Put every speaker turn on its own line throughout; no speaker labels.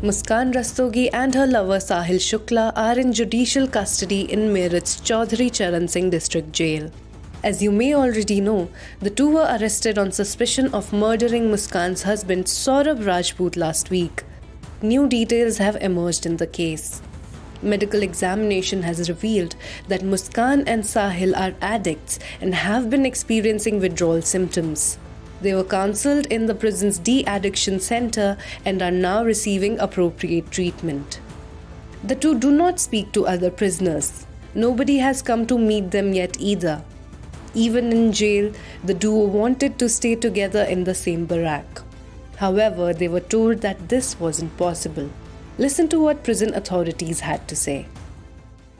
Muskan Rastogi and her lover Sahil Shukla are in judicial custody in Meerut's Chaudhary Charan Singh District Jail. As you may already know, the two were arrested on suspicion of murdering Muskan's husband Saurabh Rajput last week. New details have emerged in the case. Medical examination has revealed that Muskan and Sahil are addicts and have been experiencing withdrawal symptoms. They were counselled in the prison's de-addiction center and are now receiving appropriate treatment. The two do not speak to other prisoners. Nobody has come to meet them yet either. Even in jail, the duo wanted to stay together in the same barrack. However, they were told that this wasn't possible. Listen to what prison authorities had to say.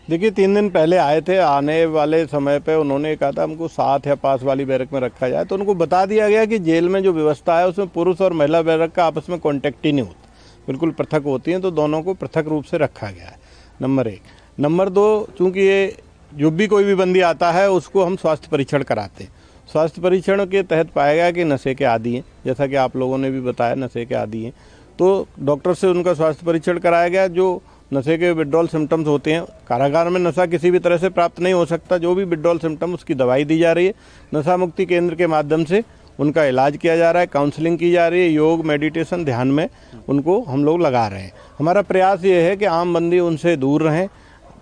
देखिए 3 दिन पहले आए थे, आने वाले समय पे उन्होंने कहा था हमको साथ या पास वाली बैरक में रखा जाए, तो उनको बता दिया गया कि जेल में जो व्यवस्था है उसमें पुरुष और महिला बैरक का आपस में कॉन्टेक्ट ही नहीं होता, बिल्कुल पृथक होती हैं, तो दोनों को पृथक रूप से रखा गया है। नंबर 1। नंबर 2, चूँकि ये जो भी कोई भी बंदी आता है उसको हम स्वास्थ्य परीक्षण कराते हैं। स्वास्थ्य परीक्षण के तहत पाया गया कि नशे के आदी हैं, जैसा कि आप लोगों ने भी बताया नशे के आदी हैं, तो डॉक्टर से उनका स्वास्थ्य परीक्षण कराया गया। जो नशे के विड्रॉल सिम्टम्स होते हैं, कारागार में नशा किसी भी तरह से प्राप्त नहीं हो सकता, जो भी विड्रॉल सिम्टम उसकी दवाई दी जा रही है। नशा मुक्ति केंद्र के माध्यम से उनका इलाज किया जा रहा है, काउंसलिंग की जा रही है, योग मेडिटेशन ध्यान में उनको हम लोग लगा रहे हैं। हमारा प्रयास ये है कि आम बंदी उनसे दूर रहें,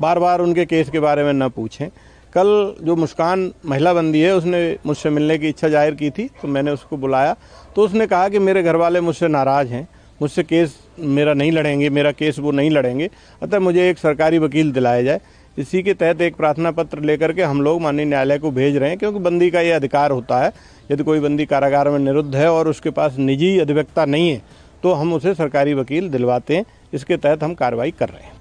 बार बार उनके केस के बारे में न पूछें। कल जो मुस्कान महिला बंदी है उसने मुझसे मिलने की इच्छा जाहिर की थी, तो मैंने उसको बुलाया, तो उसने कहा कि मेरे घर वाले मुझसे नाराज़ हैं, मुझसे केस मेरा नहीं लड़ेंगे, मेरा केस वो नहीं लड़ेंगे, अतः मुझे एक सरकारी वकील दिलाया जाए। इसी के तहत एक प्रार्थना पत्र लेकर के हम लोग माननीय न्यायालय को भेज रहे हैं, क्योंकि बंदी का ये अधिकार होता है। यदि कोई बंदी कारागार में निरुद्ध है और उसके पास निजी अधिवक्ता नहीं है तो हम उसे सरकारी वकील दिलवाते हैं। इसके तहत हम कार्रवाई कर रहे हैं।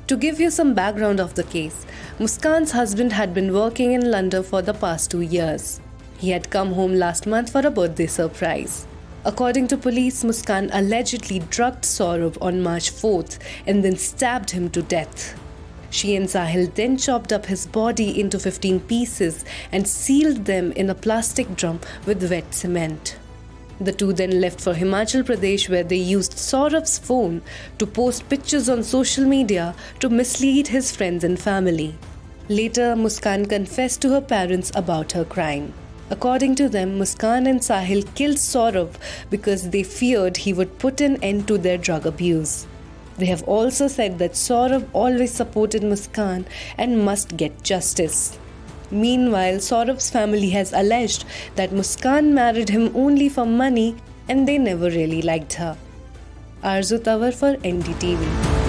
To give you some background of the case, Muskan's husband had been working in London for the past 2 years. He had come home last month for a birthday surprise. According to police, Muskan allegedly drugged Saurabh on March 4th and then stabbed him to death. She and Sahil then chopped up his body into 15 pieces and sealed them in a plastic drum with wet cement. The two then left for Himachal Pradesh, where they used Saurabh's phone to post pictures on social media to mislead his friends and family. Later, Muskan confessed to her parents about her crime. According to them, Muskan and Sahil killed Saurabh because they feared he would put an end to their drug abuse. They have also said that Saurabh always supported Muskan and must get justice. Meanwhile, Saurabh's family has alleged that Muskan married him only for money and they never really liked her. Arzu Tawar for NDTV.